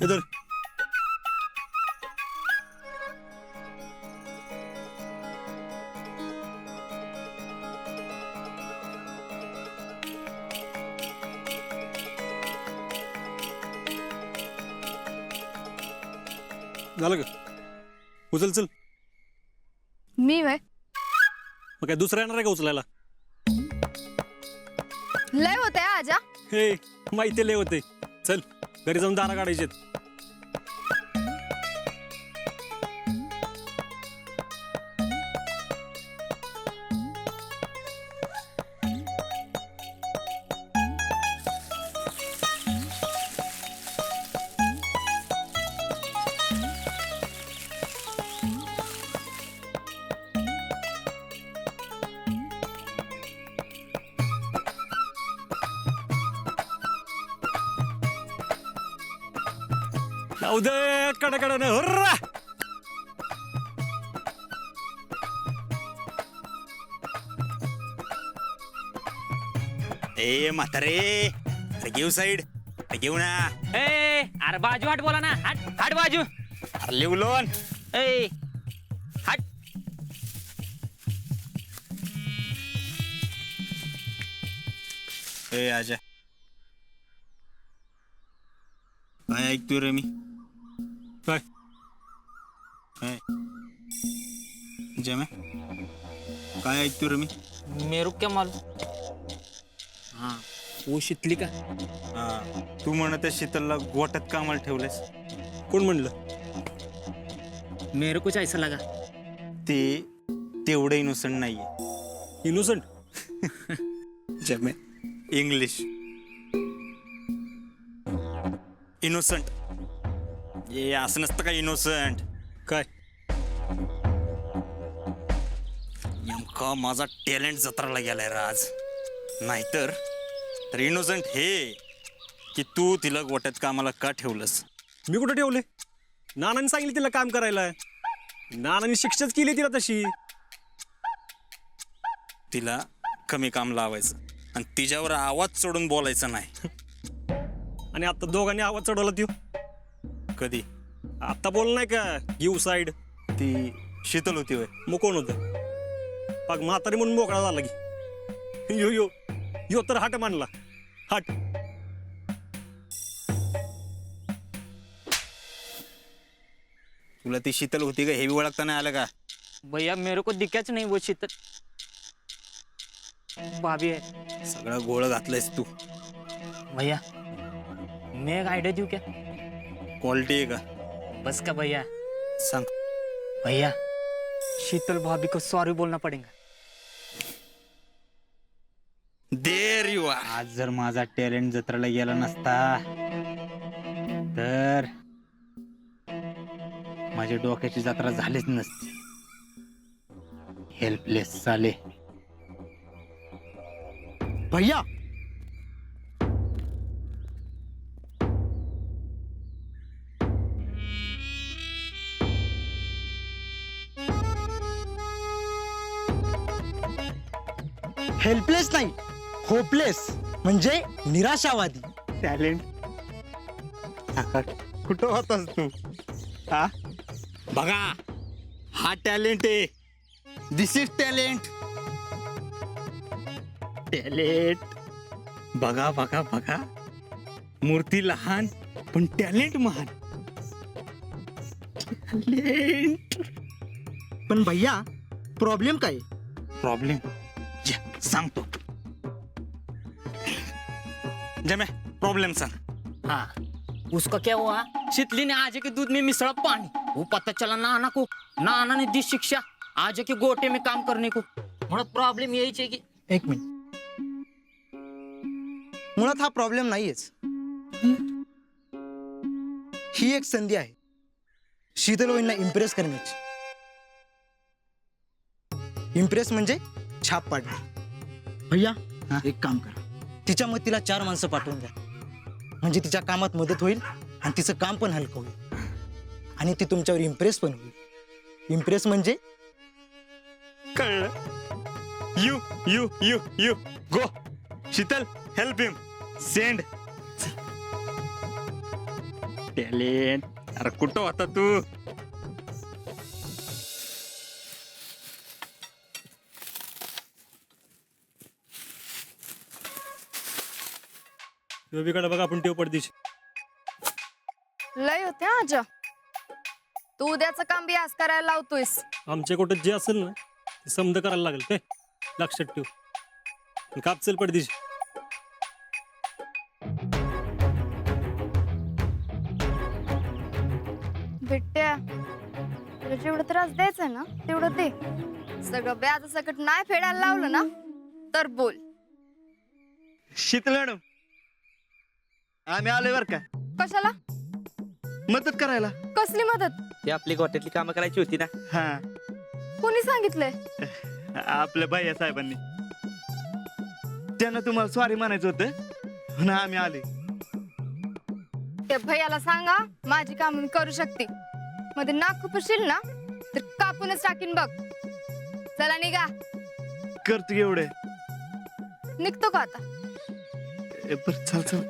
इधर झालं का? उचल चल. मी वय मग काय दुसरा येणार आहे का उचलायला? लय होते आजा. हे माहिती लय होते. चल घरी जाऊन दारा काढायचे. जाऊ दे कडकडने हुर्रा. ए म्हातारे, अरे घेऊ साईड, अरे घेऊ ना. ए अरे बाजू हट बोला ना. हट हट बाजू. अरे लिवलोन. ए हट. ए आजा, काय ऐकतोय रे मी? काय काय जमे, काय ऐकतोय रे मी? मेरू क्या मालूम. हा वो शितली का? हा, तू म्हणत आहे शीतलला गोट्यात कामाला ठेवलेस. कोण म्हणलं? मेरे कुछ ऐसा लगा. ते तेवढं इनोसंट नाहीये. इनोसंट? जमे इंग्लिश इनोसंट. ए असं नसतं का इनोसंट. काय नेमका माझा टॅलेंट जत्राला गेलाय राज. नाहीतर तर इनोसंट हे की तू तिला गोट्यात कामाला का ठेवलंस. मी कुठं ठेवले? नानाने सांगितलं तिला काम करायला. नानाने शिक्षाच केली तिला तशी. तिला कमी काम लावायचं आणि तिच्यावर आवाज चढून बोलायचं नाही. आणि आता दोघांनी आवाज चढवला त्यो. कधी? आता बोल नाही का गिव साईड. ती शीतल होती होय. मग कोण होतं? पाग म्हातारी म्हणून मोकळा झाला की. यो यो यो तर हट मानला. हट. तुला ती शीतल होती का हे बी ओळखता नाही आलं का? भैया मेरे को दिखाच नहीं वो शीतल. भाभी है. सगळं गोळ घातलंयस तू. भैया मैं एक आइडिया दूं क्या? क्वालिटी आहे का? बस का भैया. सांग. भैया शीतल भाभी को सॉरी बोलना पड़ेगा. There you. आज जर माझा टॅलेंट जत्राला गेला नसता तर माझ्या डोक्याची जत्रा झालीच नसती. हेल्पलेस साले. भैया हेल्पलेस नाही, होपलेस म्हणजे निराशावादी. टॅलेंट कुठं होतास तू? हा बघा, हा टॅलेंट आहे. दिस इज टॅलेंट. टॅलेंट बघा बघा बघा. मूर्ती लहान पण टॅलेंट महान. टॅलेंट. पण भैया प्रॉब्लेम काय? प्रॉब्लेम सांगतो. जमे प्रॉब्लेम सांग. हाँ उसका क्या हुआ? शीतली ने आजे के दूध में मिसड़ा पानी. वो पता चला नाना को. नाना ने दी शिक्षा आजे के गोटे में काम करने को. मुळात प्रॉब्लेम यही है की. एक मिनिट. मुळात हा प्रॉब्लेम नाहीयेच. ही एक संधी आहे शीतल वहिनीला इम्प्रेस करण्याची. इम्प्रेस म्हणजे छाप पाडणे. भैया एक काम करा, तिच्या मदतीला 4 माणसं पाठवून द्या. म्हणजे तिच्या कामात मदत होईल आणि तिचं काम पण हलकं होईल आणि ती तुमच्यावर इम्प्रेस पण होईल. इम्प्रेस म्हणजे कळलं. You you you you go. Sheetal help him. Send. Talent. अरे कुठं होता तू? योबीकडे बघा आपण टेव पडदिशी. लय होते आजा. तू उद्याचं काम बी आज करायला लावतोयस. आमच्या कोटात जे असेल ना ते समज करायला लागेल काय लक्षात ठेव. कापचल पडदिशी. बिट्ट्या तुला जेवढं त्रास द्यायचा ना तेवढं दे. सगळं व्याज सकट नाही फेडायला लावलं ना तर बोल. शीतल मॅडम, आम्ही आलोय बर का कशाला? मदत करायला. कसली मदत? ती आपली गोट्यातली कामं करायची होती ना. हा, कोणी सांगितलंय? आपल्या भैया साहेबांनी. त्यांना तुम्हाला सॉरी म्हणायचं होतं म्हणून आम्ही आले. त्या भैयाला सांगा माझी काम मी करू शकते. मध्ये नाक खुपशील ना तर कापूनच टाकीन बघ. चला निघा. करतो एवढे. निघतो का आता? बर चल चल.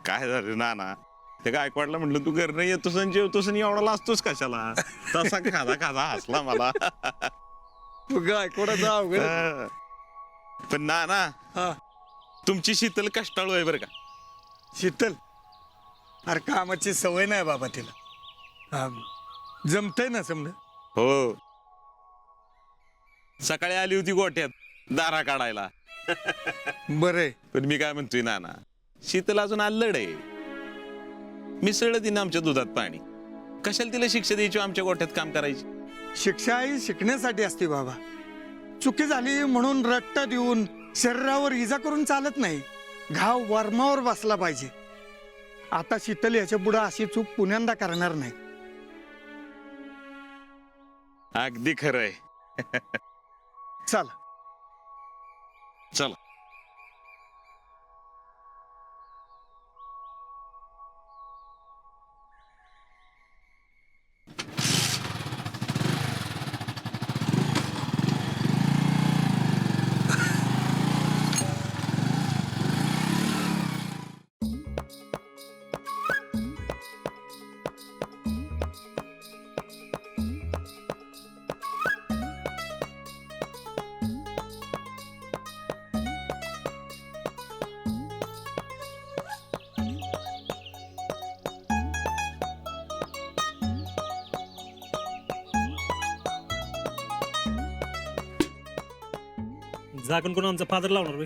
काय झालं नाना? ते गायकवाडला म्हटलं तू घरनं येतोस आणि जेवतोस आणि एवढा लाजतोस कशाला? तसा खाजा खाजा हसला मला. गायकवाडाचा अवघड. हा. पण नाना, तुमची शीतल कष्टाळू आहे बरं का. शीतल, अरे कामाची सवय नाही बाबा तिला. जमतंय ना समजा. हो, सकाळी आली होती गोठ्यात दारा काढायला. बरंय. पण मी काय म्हणतोय नाना, शीतल अजून अल्लड आहे. मिसळलं तिनं आमच्या दुधात पाणी. कशाला तिला शिक्षा द्यायची आमच्या गोठ्यात काम करायची? शिक्षा ही शिकण्यासाठी असते बाबा. चुकी झाली म्हणून रट्ट देऊन शरीरावर इजा करून चालत नाही. घाव वर्मावर बसला पाहिजे. आता शीतल याच्या पुढे अशी चूक पुण्यांदा करणार नाही. अगदी खरंय. चला. चला. जागून कोण आमचा फादर लावणार बे?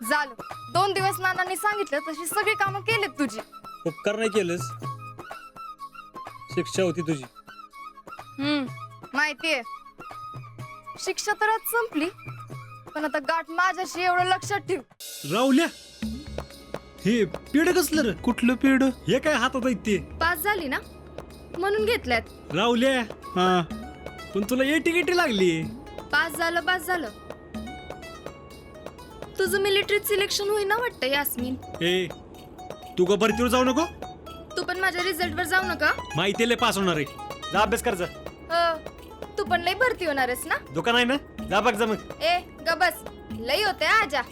झालं. 2 दिवस नानांनी सांगितलं तशी सगळी कामं केलीत तुझी. उपकार नाही केलंस, शिक्षा होती तुझी. माहितीये. शिक्षा तर आज संपली, पण आता गाठ माझ्याशी एवढं लक्षात ठेव. राहुल्या, हे पेड कसलं रे? कुठलं पेड? हे काय हातात आहेत ते? पास झाली ना म्हणून घेतल्यात. राहुल्या, पण तुला एटी लागली. पास झालं. तुझं मिलिटरीत सिलेक्शन होईना वाटतं यास्मिन. ए, तू का भरतीवर जाऊ नको? तू पण माझ्या रिझल्ट वर जाऊ नका. माहिती लय पास होणार आहे. जा अभ्यास कर जा. तू पण लई भरती होणार आहेस ना? दुकान आहे ना, जा बघ जा मग. ए ग बस. लई होते आजा.